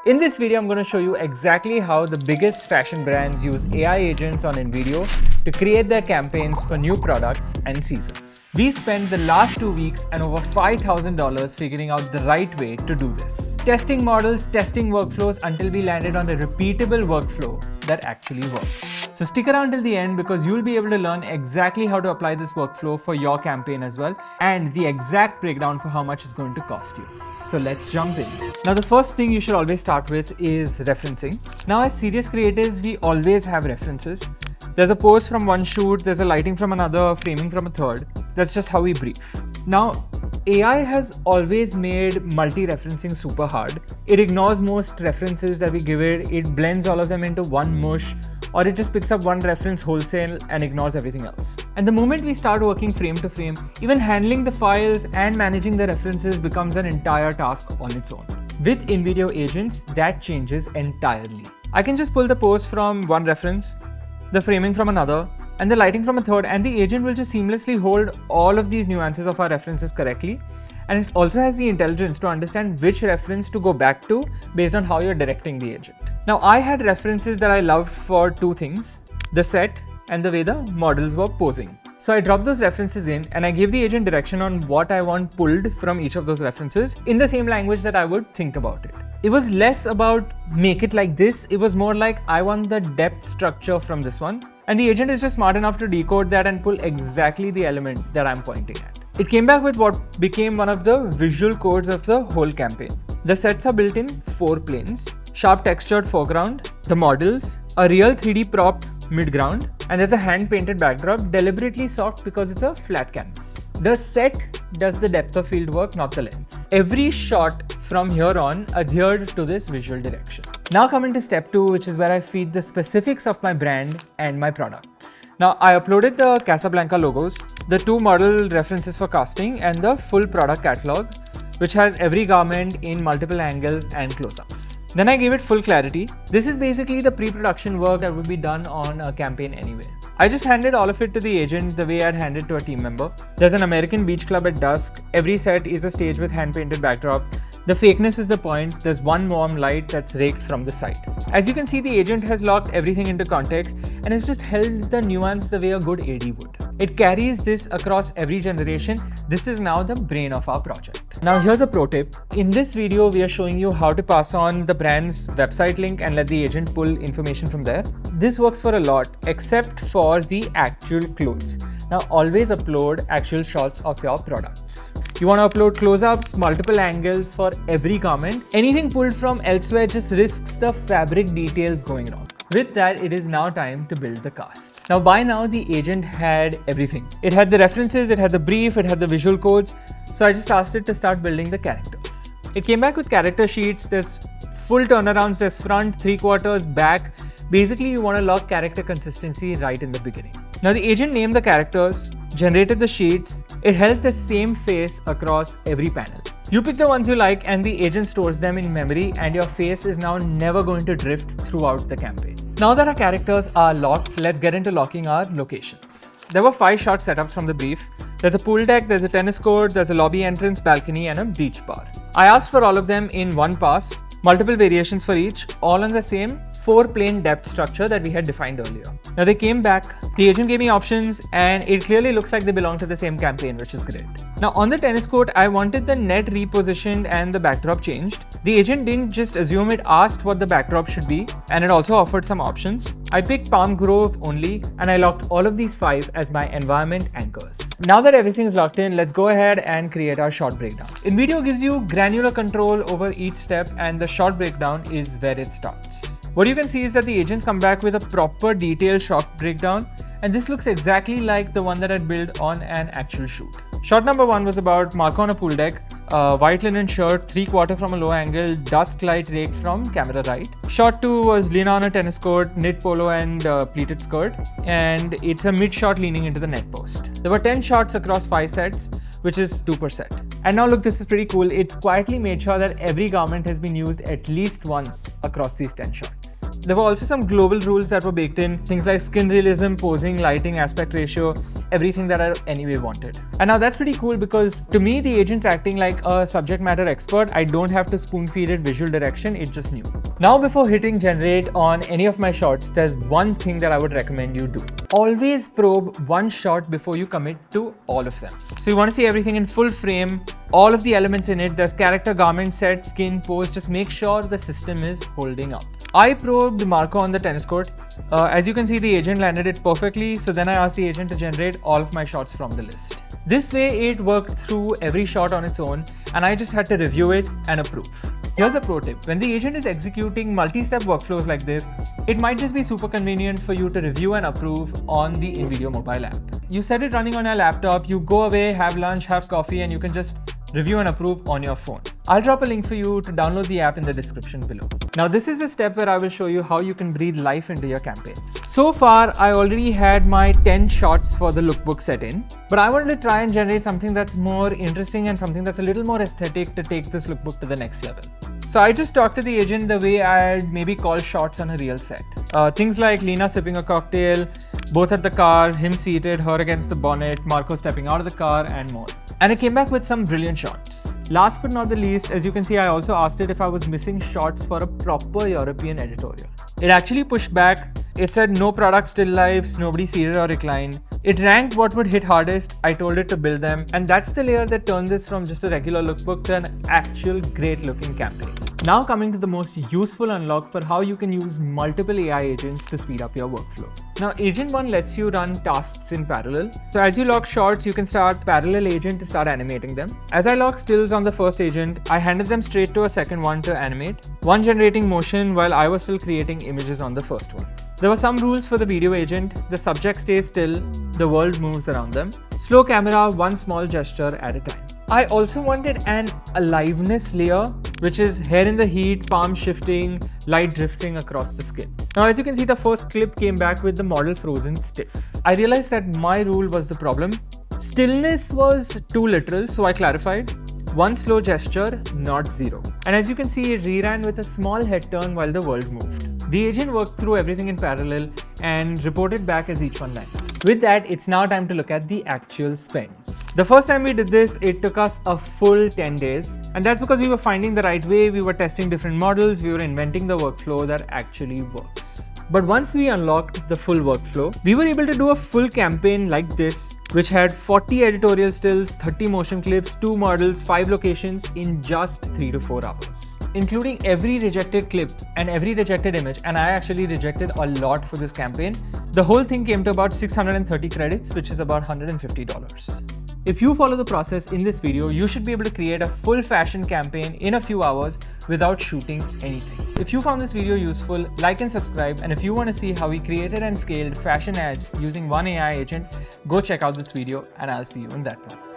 In this video, I'm going to show you exactly how the biggest fashion brands use AI agents on Invideo to create their campaigns for new products and seasons. We spent the last 2 weeks and over $5,000 figuring out the right way to do this. Testing models, testing workflows until we landed on a repeatable workflow that actually works. So stick around till the end because you'll be able to learn exactly how to apply this workflow for your campaign as well and the exact breakdown for how much it's going to cost you. So let's jump in. Now the first thing you should always start with is referencing. Now as serious creatives, we always have references. There's a pose from one shoot, there's a lighting from another, framing from a third. That's just how we brief. Now, AI has always made multi-referencing super hard. It ignores most references that we give it, it blends all of them into one mush, or it just picks up one reference wholesale and ignores everything else. And the moment we start working frame to frame, even handling the files and managing the references becomes an entire task on its own. With Invideo agents, that changes entirely. I can just pull the pose from one reference, the framing from another, and the lighting from a third, and the agent will just seamlessly hold all of these nuances of our references correctly. And it also has the intelligence to understand which reference to go back to based on how you're directing the agent. Now, I had references that I loved for two things: the set and the way the models were posing. So I dropped those references in and I gave the agent direction on what I want pulled from each of those references in the same language that I would think about it. It was less about make it like this, it was more like I want the depth structure from this one. And the agent is just smart enough to decode that and pull exactly the element that I'm pointing at. It came back with what became one of the visual codes of the whole campaign. The sets are built in 4 planes, sharp textured foreground, the models, a real 3D prop mid-ground, and there's a hand-painted backdrop, deliberately soft because it's a flat canvas. The set does the depth of field work, not the lens. Every shot from here on adhered to this visual direction. Now coming to step 2, which is where I feed the specifics of my brand and my products. Now I uploaded the Casablanca logos, the 2 model references for casting, and the full product catalog, which has every garment in multiple angles and close-ups. Then I gave it full clarity. This is basically the pre-production work that would be done on a campaign anyway. I just handed all of it to the agent the way I'd hand it to a team member. There's an American beach club at dusk. Every set is a stage with hand-painted backdrop. The fakeness is the point. There's one warm light that's raked from the side. As you can see, the agent has locked everything into context and has just held the nuance the way a good AD would. It carries this across every generation. This is now the brain of our project. Now here's a pro tip. In this video, we are showing you how to pass on the brand's website link and let the agent pull information from there. This works for a lot, except for the actual clothes. Now always upload actual shots of your products. You want to upload close-ups, multiple angles for every garment. Anything pulled from elsewhere just risks the fabric details going wrong. With that, it is now time to build the cast. Now by now, the agent had everything. It had the references, it had the brief, it had the visual codes. So I just asked it to start building the characters. It came back with character sheets. There's full turnarounds, there's front, 3/4, back. Basically, you want to lock character consistency right in the beginning. Now the agent named the characters, generated the sheets. It held the same face across every panel. You pick the ones you like and the agent stores them in memory, and your face is now never going to drift throughout the campaign. Now that our characters are locked, let's get into locking our locations. There were 5 shot setups from the brief. There's a pool deck, there's a tennis court, there's a lobby entrance, balcony, and a beach bar. I asked for all of them in one pass, multiple variations for each, all on the same 4-plane depth structure that we had defined earlier. Now they came back, the agent gave me options, and it clearly looks like they belong to the same campaign, which is great. Now on the tennis court, I wanted the net repositioned and the backdrop changed. The agent didn't just assume, it asked what the backdrop should be, and it also offered some options. I picked Palm Grove only, and I locked all of these 5 as my environment anchors. Now that everything's locked in, let's go ahead and create our shot breakdown. Invideo gives you granular control over each step, and the shot breakdown is where it starts. What you can see is that the agents come back with a proper detailed shot breakdown, and this looks exactly like the one that I'd built on an actual shoot. Shot number 1 was about Marco on a pool deck, white linen shirt, 3/4 from a low angle, dusk light raked from camera right. Shot 2 was Lena on a tennis court, knit polo and pleated skirt, and it's a mid shot leaning into the net post. There were 10 shots across 5 sets, which is 2 per set. And now look, this is pretty cool. It's quietly made sure that every garment has been used at least once across these 10 shots. There were also some global rules that were baked in, things like skin realism, posing, lighting, aspect ratio, everything that I anyway wanted. And now that's pretty cool because to me, the agent's acting like a subject matter expert. I don't have to spoon feed it visual direction, it just knew. Now before hitting generate on any of my shots, there's one thing that I would recommend you do. Always probe one shot before you commit to all of them. So you want to see everything in full frame, all of the elements in it. There's character, garment, set, skin, pose. Just make sure the system is holding up. I probed Marco on the tennis court. As you can see, the agent landed it perfectly. So then I asked the agent to generate all of my shots from the list. This way it worked through every shot on its own and I just had to review it and approve. Here's a pro tip. When the agent is executing multi-step workflows like this, it might just be super convenient for you to review and approve on the Invideo mobile app. You set it running on your laptop, you go away, have lunch, have coffee, and you can just review and approve on your phone. I'll drop a link for you to download the app in the description below. Now this is a step where I will show you how you can breathe life into your campaign. So far, I already had my 10 shots for the lookbook set in, but I wanted to try and generate something that's more interesting and something that's a little more aesthetic to take this lookbook to the next level. So I just talked to the agent the way I'd maybe call shots on a real set. Things like Lena sipping a cocktail, both at the car, him seated, her against the bonnet, Marco stepping out of the car, and more. And it came back with some brilliant shots. Last but not the least, as you can see, I also asked it if I was missing shots for a proper European editorial. It actually pushed back. It said no product still lifes, nobody seated or reclined. It ranked what would hit hardest. I told it to build them. And that's the layer that turned this from just a regular lookbook to an actual great looking campaign. Now coming to the most useful unlock for how you can use multiple AI agents to speed up your workflow. Now Agent 1 lets you run tasks in parallel. So as you lock shots, you can start parallel agent to start animating them. As I lock stills on the first agent, I handed them straight to a second one to animate, one generating motion while I was still creating images on the first one. There were some rules for the video agent. The subject stays still, the world moves around them. Slow camera, one small gesture at a time. I also wanted an aliveness layer, which is hair in the heat, palm shifting, light drifting across the skin. Now, as you can see, the first clip came back with the model frozen stiff. I realized that my rule was the problem. Stillness was too literal, so I clarified. One slow gesture, not zero. And as you can see, it reran with a small head turn while the world moved. The agent worked through everything in parallel and reported back as each one landed. With that, it's now time to look at the actual spends. The first time we did this, it took us a full 10 days. And that's because we were finding the right way, we were testing different models, we were inventing the workflow that actually works. But once we unlocked the full workflow, we were able to do a full campaign like this, which had 40 editorial stills, 30 motion clips, 2 models, 5 locations in just 3 to 4 hours. Including every rejected clip and every rejected image, and I actually rejected a lot for this campaign. The whole thing came to about 630 credits, which is about $150. If you follow the process in this video, you should be able to create a full fashion campaign in a few hours without shooting anything. If you found this video useful, like and subscribe, and if you want to see how we created and scaled fashion ads using one AI agent, go check out this video and I'll see you in that one.